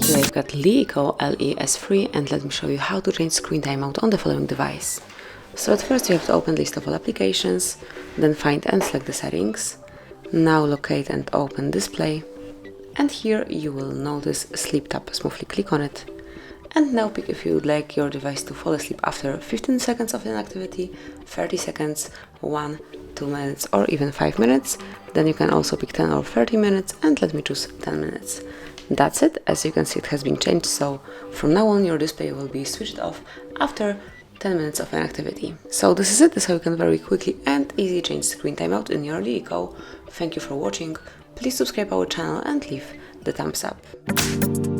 Here I've got LeEco Le S3, and let me show you how to change screen timeout on the following device. So at first you have to open list of all applications, then find and select the settings. Now locate and open display, and here you will notice sleep tab. Smoothly click on it, and now pick if you would like your device to fall asleep after 15 seconds of inactivity, 30 seconds, 1, 2 minutes, or even 5 minutes. Then you can also pick 10 or 30 minutes, and let me choose 10 minutes. That's it. As you can see, it has been changed, so from now on your display will be switched off after 10 minutes of inactivity. So this is it. This is how you can very quickly and easily change screen timeout in your LeEco. Thank you for watching. Please subscribe our channel and leave the thumbs up.